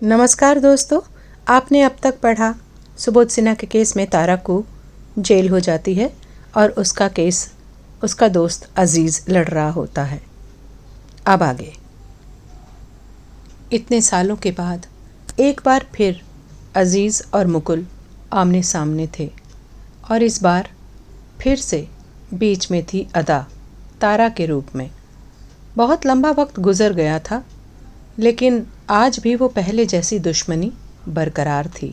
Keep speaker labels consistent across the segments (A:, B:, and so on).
A: नमस्कार दोस्तों, आपने अब तक पढ़ा सुबोध सिन्हा के केस में तारा को जेल हो जाती है और उसका केस उसका दोस्त अजीज़ लड़ रहा होता है। अब आगे इतने सालों के बाद एक बार फिर अजीज़ और मुकुल आमने सामने थे और इस बार फिर से बीच में थी अदा तारा के रूप में। बहुत लंबा वक्त गुजर गया था, लेकिन आज भी वो पहले जैसी दुश्मनी बरकरार थी।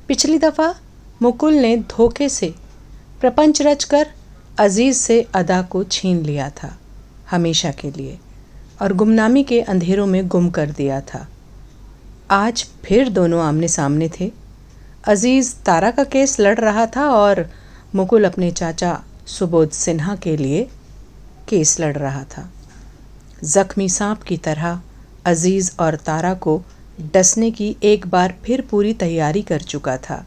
A: पिछली दफ़ा मुकुल ने धोखे से प्रपंच रचकर अजीज़ से अदा को छीन लिया था हमेशा के लिए और गुमनामी के अंधेरों में गुम कर दिया था। आज फिर दोनों आमने सामने थे। अजीज़ तारा का केस लड़ रहा था और मुकुल अपने चाचा सुबोध सिन्हा के लिए केस लड़ रहा था। जख्मी सांप की तरह अजीज़ और तारा को डसने की एक बार फिर पूरी तैयारी कर चुका था।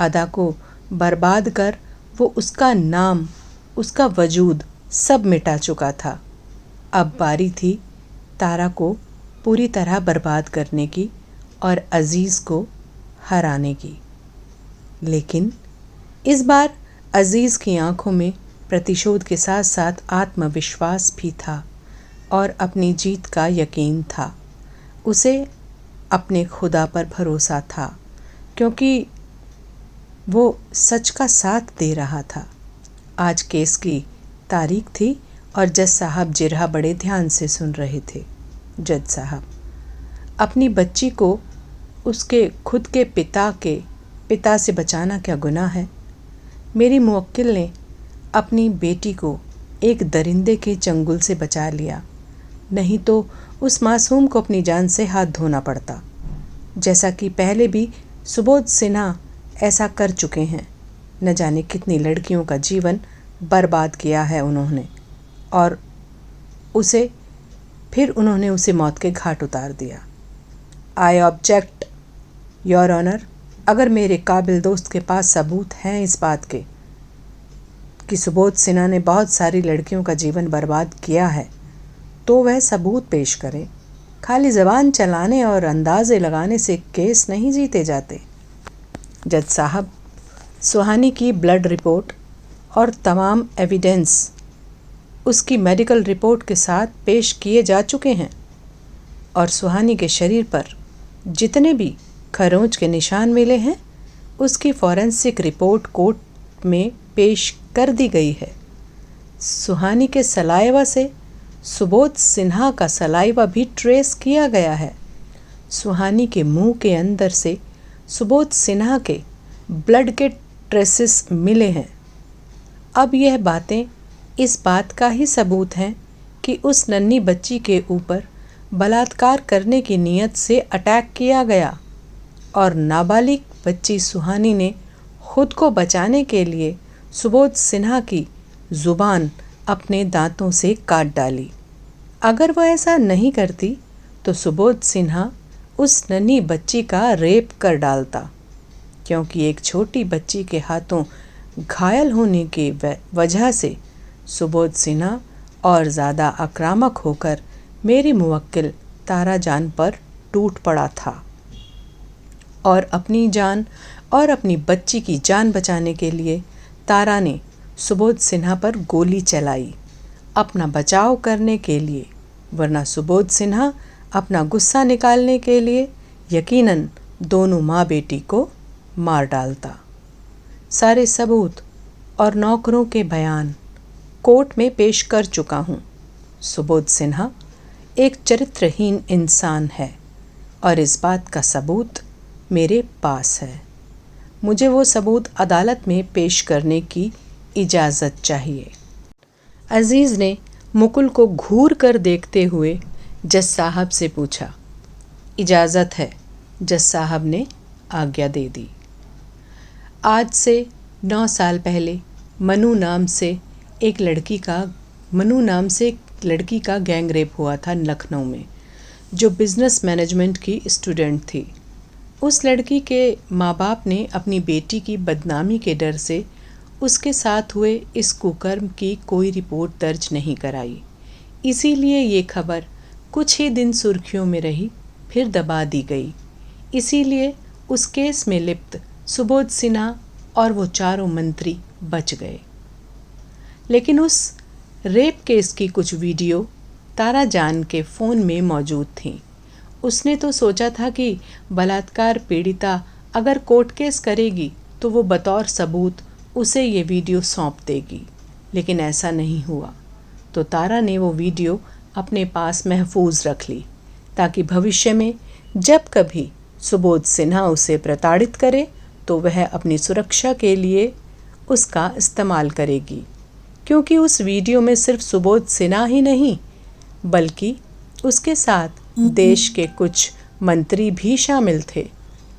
A: अदा को बर्बाद कर वो उसका नाम, उसका वजूद सब मिटा चुका था। अब बारी थी तारा को पूरी तरह बर्बाद करने की और अजीज़ को हराने की। लेकिन इस बार अजीज़ की आंखों में प्रतिशोध के साथ साथ आत्मविश्वास भी था और अपनी जीत का यकीन था। उसे अपने खुदा पर भरोसा था, क्योंकि वो सच का साथ दे रहा था। आज केस की तारीख थी और जज साहब जिरहा बड़े ध्यान से सुन रहे थे। जज साहब, अपनी बच्ची को उसके खुद के पिता से बचाना क्या गुनाह है? मेरी मुवक्किल ने अपनी बेटी को एक दरिंदे के चंगुल से बचा लिया, नहीं तो उस मासूम को अपनी जान से हाथ धोना पड़ता, जैसा कि पहले भी सुबोध सिन्हा ऐसा कर चुके हैं। न जाने कितनी लड़कियों का जीवन बर्बाद किया है उन्होंने और उन्होंने उसे मौत के घाट उतार दिया। I object your honour. अगर मेरे काबिल दोस्त के पास सबूत हैं इस बात के कि सुबोध सिन्हा ने बहुत सारी लड़कियों का जीवन बर्बाद किया है, तो वह सबूत पेश करें। खाली ज़बान चलाने और अंदाज़े लगाने से केस नहीं जीते जाते। जज साहब, सुहानी की ब्लड रिपोर्ट और तमाम एविडेंस उसकी मेडिकल रिपोर्ट के साथ पेश किए जा चुके हैं और सुहानी के शरीर पर जितने भी खरोंच के निशान मिले हैं उसकी फॉरेंसिक रिपोर्ट कोर्ट में पेश कर दी गई है। सुहानी के सलाइवा से सुबोध सिन्हा का सलाइवा भी ट्रेस किया गया है। सुहानी के मुंह के अंदर से सुबोध सिन्हा के ब्लड के ट्रेसेस मिले हैं। अब यह बातें इस बात का ही सबूत हैं कि उस नन्ही बच्ची के ऊपर बलात्कार करने की नीयत से अटैक किया गया और नाबालिग बच्ची सुहानी ने खुद को बचाने के लिए सुबोध सिन्हा की ज़ुबान अपने दांतों से काट डाली। अगर वह ऐसा नहीं करती तो सुबोध सिन्हा उस नन्ही बच्ची का रेप कर डालता, क्योंकि एक छोटी बच्ची के हाथों घायल होने की वजह से सुबोध सिन्हा और ज़्यादा आक्रामक होकर मेरी मुवक्किल तारा जान पर टूट पड़ा था और अपनी जान और अपनी बच्ची की जान बचाने के लिए तारा ने सुबोध सिन्हा पर गोली चलाई अपना बचाव करने के लिए, वरना सुबोध सिन्हा अपना गुस्सा निकालने के लिए यकीनन दोनों माँ बेटी को मार डालता। सारे सबूत और नौकरों के बयान कोर्ट में पेश कर चुका हूँ। सुबोध सिन्हा एक चरित्रहीन इंसान है और इस बात का सबूत मेरे पास है। मुझे वो सबूत अदालत में पेश करने की इजाज़त चाहिए। अजीज़ ने मुकुल को घूर कर देखते हुए जज साहब से पूछा। इजाज़त है, जज साहब ने आज्ञा दे दी। आज से 9 साल पहले मनु नाम से एक लड़की का गैंग रेप हुआ था लखनऊ में, जो बिज़नेस मैनेजमेंट की स्टूडेंट थी। उस लड़की के माँ बाप ने अपनी बेटी की बदनामी के डर से उसके साथ हुए इस कुकर्म की कोई रिपोर्ट दर्ज नहीं कराई। इसीलिए ये खबर कुछ ही दिन सुर्खियों में रही फिर दबा दी गई। इसीलिए उस केस में लिप्त सुबोध सिन्हा और वो चारों मंत्री बच गए। लेकिन उस रेप केस की कुछ वीडियो तारा जान के फ़ोन में मौजूद थीं। उसने तो सोचा था कि बलात्कार पीड़िता अगर कोर्ट केस करेगी तो वो बतौर सबूत उसे ये वीडियो सौंप देगी, लेकिन ऐसा नहीं हुआ। तो तारा ने वो वीडियो अपने पास महफूज रख ली ताकि भविष्य में जब कभी सुबोध सिन्हा उसे प्रताड़ित करे तो वह अपनी सुरक्षा के लिए उसका इस्तेमाल करेगी। क्योंकि उस वीडियो में सिर्फ सुबोध सिन्हा ही नहीं बल्कि उसके साथ देश के कुछ मंत्री भी शामिल थे।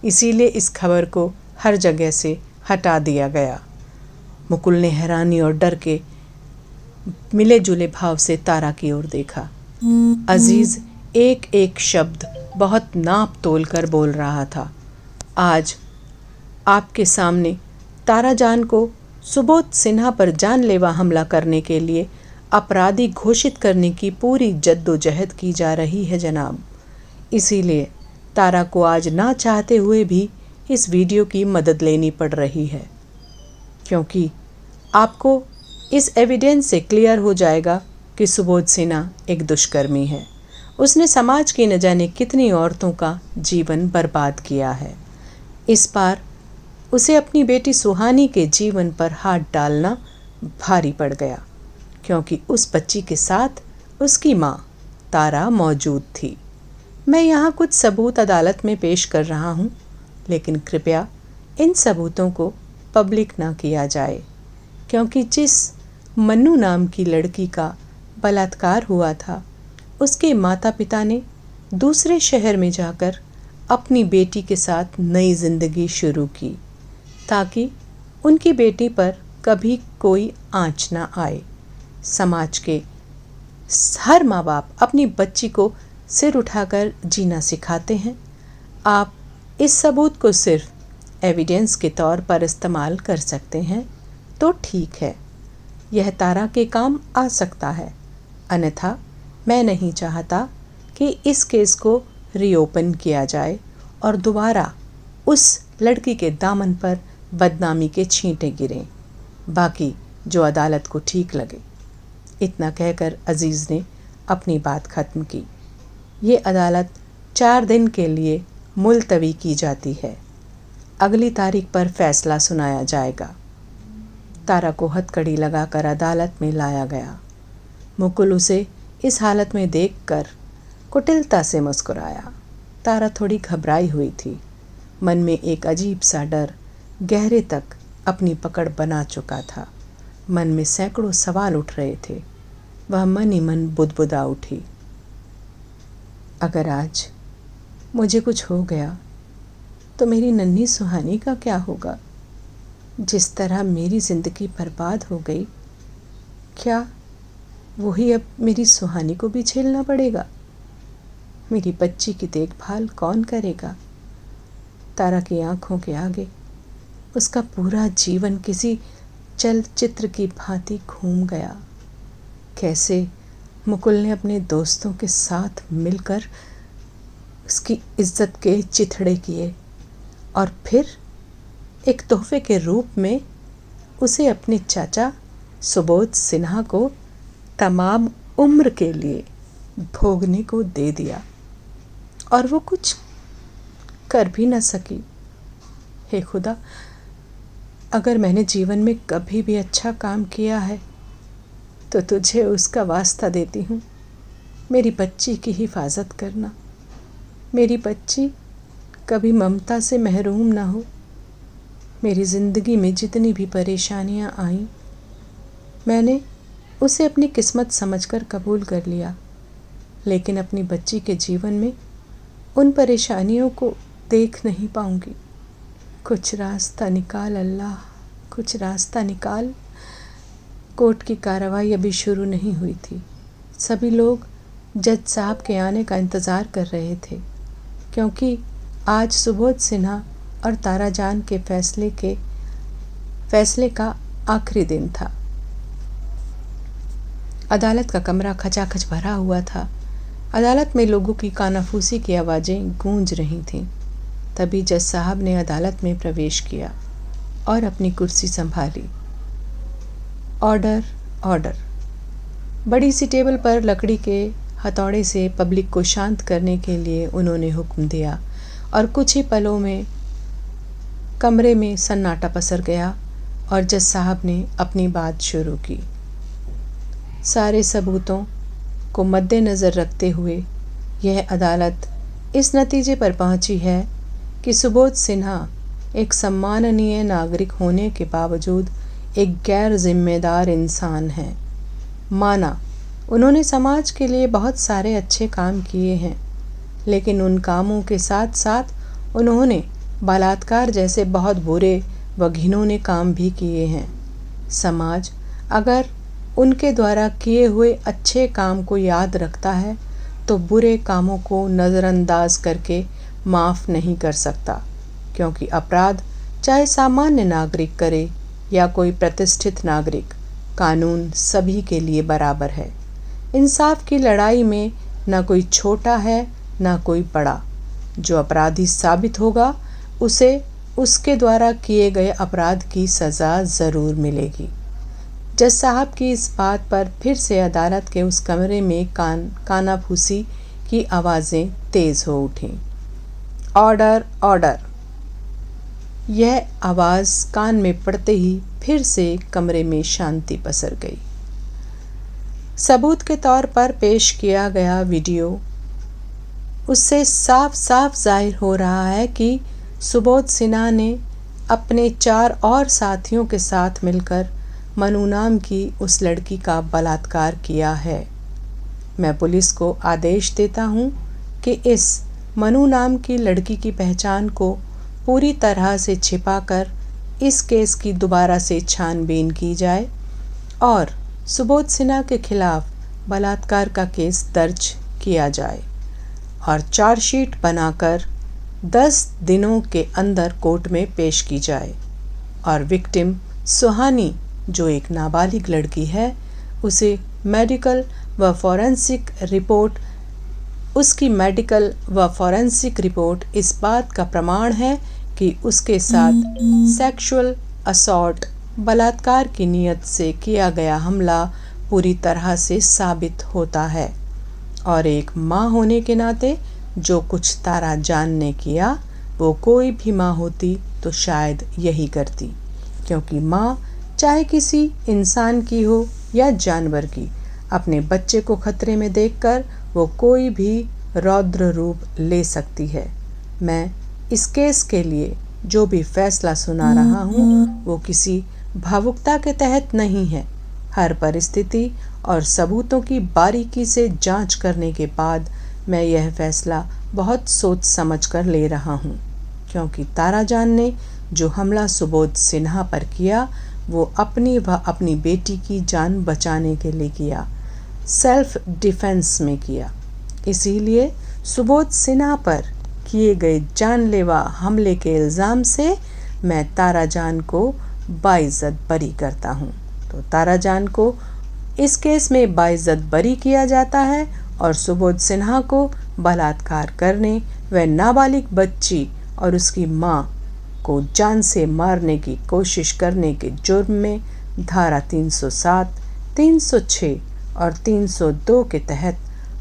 A: इसीलिए इस खबर को हर जगह से हटा दिया गया। मुकुल ने हैरानी और डर के मिले जुले भाव से तारा की ओर देखा। अजीज एक एक शब्द बहुत नाप तोल कर बोल रहा था। आज आपके सामने तारा जान को सुबोध सिन्हा पर जानलेवा हमला करने के लिए अपराधी घोषित करने की पूरी जद्दोजहद की जा रही है जनाब। इसीलिए तारा को आज ना चाहते हुए भी इस वीडियो की मदद लेनी पड़ रही है, क्योंकि आपको इस एविडेंस से क्लियर हो जाएगा कि सुबोध सिन्हा एक दुष्कर्मी है। उसने समाज की न जाने कितनी औरतों का जीवन बर्बाद किया है। इस बार उसे अपनी बेटी सुहानी के जीवन पर हाथ डालना भारी पड़ गया, क्योंकि उस बच्ची के साथ उसकी माँ तारा मौजूद थी। मैं यहाँ कुछ सबूत अदालत में पेश कर रहा हूँ, लेकिन कृपया इन सबूतों को पब्लिक ना किया जाए, क्योंकि जिस मन्नू नाम की लड़की का बलात्कार हुआ था उसके माता पिता ने दूसरे शहर में जाकर अपनी बेटी के साथ नई जिंदगी शुरू की ताकि उनकी बेटी पर कभी कोई आंच ना आए। समाज के हर माँ बाप अपनी बच्ची को सिर उठाकर जीना सिखाते हैं। आप इस सबूत को सिर्फ एविडेंस के तौर पर इस्तेमाल कर सकते हैं तो ठीक है, यह तारा के काम आ सकता है। अन्यथा मैं नहीं चाहता कि इस केस को रीओपन किया जाए और दोबारा उस लड़की के दामन पर बदनामी के छींटे गिरें। बाकी जो अदालत को ठीक लगे। इतना कहकर अजीज़ ने अपनी बात ख़त्म की। ये अदालत 4 दिन के लिए मुलतवी की जाती है। अगली तारीख पर फैसला सुनाया जाएगा। तारा को हथकड़ी लगाकर अदालत में लाया गया। मुकुल उसे इस हालत में देखकर कुटिलता से मुस्कुराया। तारा थोड़ी घबराई हुई थी। मन में एक अजीब सा डर गहरे तक अपनी पकड़ बना चुका था। मन में सैकड़ों सवाल उठ रहे थे। वह मन ही मन बुदबुदा उठी, अगर आज मुझे कुछ हो गया तो मेरी नन्ही सुहानी का क्या होगा? जिस तरह मेरी ज़िंदगी बर्बाद हो गई, क्या वही अब मेरी सुहानी को भी झेलना पड़ेगा? मेरी बच्ची की देखभाल कौन करेगा? तारा की आंखों के आगे उसका पूरा जीवन किसी चलचित्र की भांति घूम गया। कैसे मुकुल ने अपने दोस्तों के साथ मिलकर उसकी इज्जत के चिथड़े किए और फिर एक तोहफे के रूप में उसे अपने चाचा सुबोध सिन्हा को तमाम उम्र के लिए भोगने को दे दिया और वो कुछ कर भी न सकी। हे खुदा, अगर मैंने जीवन में कभी भी अच्छा काम किया है तो तुझे उसका वास्ता देती हूँ। मेरी बच्ची की हिफाजत करना। मेरी बच्ची कभी ममता से महरूम ना हो। मेरी ज़िंदगी में जितनी भी परेशानियाँ आईं, मैंने उसे अपनी किस्मत समझकर कबूल कर लिया, लेकिन अपनी बच्ची के जीवन में उन परेशानियों को देख नहीं पाऊंगी। कुछ रास्ता निकाल अल्लाह, कुछ रास्ता निकाल। कोर्ट की कार्रवाई अभी शुरू नहीं हुई थी। सभी लोग जज साहब के आने का इंतज़ार कर रहे थे, क्योंकि आज सुबोध सिन्हा और तारा जान के फैसले का आखिरी दिन था। अदालत का कमरा खचाखच भरा हुआ था। अदालत में लोगों की कानाफूसी की आवाज़ें गूंज रही थीं। तभी जज साहब ने अदालत में प्रवेश किया और अपनी कुर्सी संभाली। Order, order. बड़ी सी टेबल पर लकड़ी के हथौड़े से पब्लिक को शांत करने के लिए उन्होंने हुक्म दिया और कुछ ही पलों में कमरे में सन्नाटा पसर गया और जज साहब ने अपनी बात शुरू की। सारे सबूतों को मद्देनज़र रखते हुए यह अदालत इस नतीजे पर पहुंची है कि सुबोध सिन्हा एक सम्माननीय नागरिक होने के बावजूद एक गैर जिम्मेदार इंसान हैं। माना उन्होंने समाज के लिए बहुत सारे अच्छे काम किए हैं, लेकिन उन कामों के साथ साथ उन्होंने बलात्कार जैसे बहुत बुरे व घिनौने काम भी किए हैं। समाज अगर उनके द्वारा किए हुए अच्छे काम को याद रखता है तो बुरे कामों को नज़रअंदाज करके माफ़ नहीं कर सकता, क्योंकि अपराध चाहे सामान्य नागरिक करे या कोई प्रतिष्ठित नागरिक, कानून सभी के लिए बराबर है। इंसाफ की लड़ाई में ना कोई छोटा है ना कोई बड़ा। जो अपराधी साबित होगा उसे उसके द्वारा किए गए अपराध की सज़ा ज़रूर मिलेगी। जज साहब की इस बात पर फिर से अदालत के उस कमरे में कानाफूसी की आवाज़ें तेज़ हो उठीं। Order, order. यह आवाज़ कान में पड़ते ही फिर से कमरे में शांति पसर गई। सबूत के तौर पर पेश किया गया वीडियो, उससे साफ साफ जाहिर हो रहा है कि सुबोध सिन्हा ने अपने 4 और साथियों के साथ मिलकर मनु नाम की उस लड़की का बलात्कार किया है। मैं पुलिस को आदेश देता हूँ कि इस मनु नाम की लड़की की पहचान को पूरी तरह से छिपाकर इस केस की दोबारा से छानबीन की जाए और सुबोध सिन्हा के खिलाफ बलात्कार का केस दर्ज किया जाए और चार्जशीट बनाकर 10 दिनों के अंदर कोर्ट में पेश की जाए और विक्टिम सुहानी, जो एक नाबालिग लड़की है, उसे मेडिकल व फॉरेंसिक रिपोर्ट इस बात का प्रमाण है कि उसके साथ सेक्सुअल असॉल्ट, बलात्कार की नीयत से किया गया हमला पूरी तरह से साबित होता है। और एक माँ होने के नाते जो कुछ तारा जान ने किया, वो कोई भी माँ होती तो शायद यही करती, क्योंकि माँ चाहे किसी इंसान की हो या जानवर की, अपने बच्चे को खतरे में देखकर वो कोई भी रौद्र रूप ले सकती है। मैं इस केस के लिए जो भी फैसला सुना रहा हूँ वो किसी भावुकता के तहत नहीं है। हर परिस्थिति और सबूतों की बारीकी से जांच करने के बाद मैं यह फैसला बहुत सोच समझ कर ले रहा हूँ, क्योंकि ताराजान ने जो हमला सुबोध सिन्हा पर किया वो अपनी व अपनी बेटी की जान बचाने के लिए किया, सेल्फ डिफेंस में किया। इसीलिए सुबोध सिन्हा पर किए गए जानलेवा हमले के इल्ज़ाम से मैं ताराजान को बाइज्जत बरी करता हूँ। तो ताराजान को इस केस में बाइज्जत बरी किया जाता है और सुबोध सिन्हा को बलात्कार करने व नाबालिग बच्ची और उसकी माँ को जान से मारने की कोशिश करने के जुर्म में धारा 307, 306 और 302 के तहत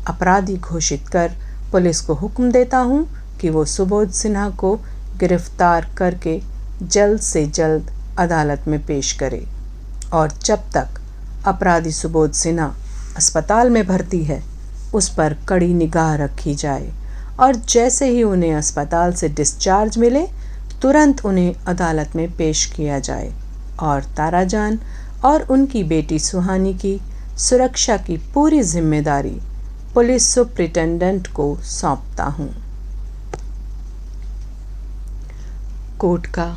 A: अपराधी घोषित कर पुलिस को हुक्म देता हूँ कि वो सुबोध सिन्हा को गिरफ्तार करके जल्द से जल्द अदालत में पेश करे और जब तक अपराधी सुबोध सिन्हा अस्पताल में भर्ती है उस पर कड़ी निगाह रखी जाए और जैसे ही उन्हें अस्पताल से डिस्चार्ज मिले तुरंत उन्हें अदालत में पेश किया जाए और ताराजान और उनकी बेटी सुहानी की सुरक्षा की पूरी जिम्मेदारी पुलिस सुप्रिटेंडेंट को सौंपता हूँ। कोर्ट का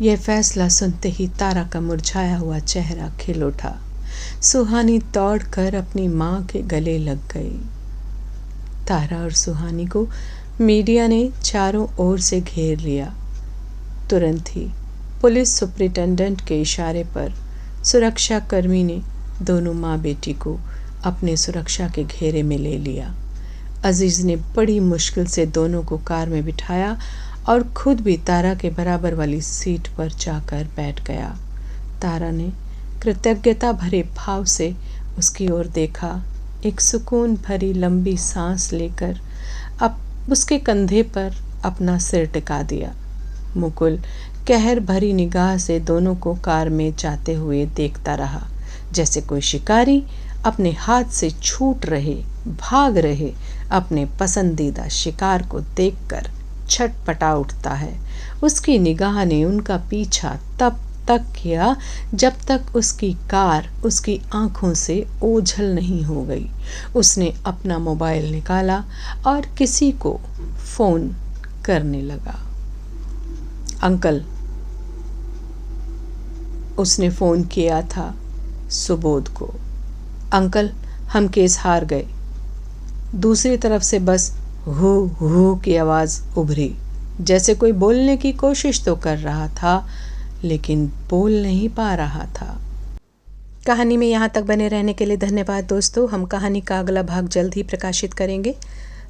A: यह फैसला सुनते ही तारा का मुरझाया हुआ चेहरा खिल उठा। सुहानी दौड़कर अपनी माँ के गले लग गई। तारा और सुहानी को मीडिया ने चारों ओर से घेर लिया। तुरंत ही पुलिस सुप्रिटेंडेंट के इशारे पर सुरक्षा कर्मी ने दोनों माँ बेटी को अपने सुरक्षा के घेरे में ले लिया अजीज़ ने बड़ी मुश्किल से दोनों को कार में बिठाया और खुद भी तारा के बराबर वाली सीट पर जाकर बैठ गया। तारा ने कृतज्ञता भरे भाव से उसकी ओर देखा, एक सुकून भरी लंबी सांस लेकर अब उसके कंधे पर अपना सिर टिका दिया। मुकुल कहर भरी निगाह से दोनों को कार में जाते हुए देखता रहा, जैसे कोई शिकारी अपने हाथ से छूट रहे, भाग रहे अपने पसंदीदा शिकार को देखकर छटपटा उठता है। उसकी निगाह ने उनका पीछा तब तक किया जब तक उसकी कार उसकी आंखों से ओझल नहीं हो गई। उसने अपना मोबाइल निकाला और किसी को फ़ोन करने लगा। अंकल, उसने फ़ोन किया था सुबोध को। अंकल, हम केस हार गए। दूसरी तरफ से बस हू हू की आवाज़ उभरी, जैसे कोई बोलने की कोशिश तो कर रहा था लेकिन बोल नहीं पा रहा था। कहानी में यहाँ तक बने रहने के लिए धन्यवाद दोस्तों। हम कहानी का अगला भाग जल्द ही प्रकाशित करेंगे।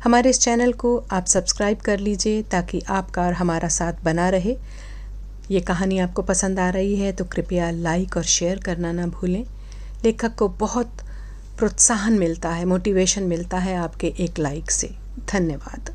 A: हमारे इस चैनल को आप सब्सक्राइब कर लीजिए ताकि आपका और हमारा साथ बना रहे। ये कहानी आपको पसंद आ रही है तो कृपया लाइक और शेयर करना ना भूलें। लेखक को बहुत प्रोत्साहन मिलता है, मोटिवेशन मिलता है आपके एक लाइक से। धन्यवाद।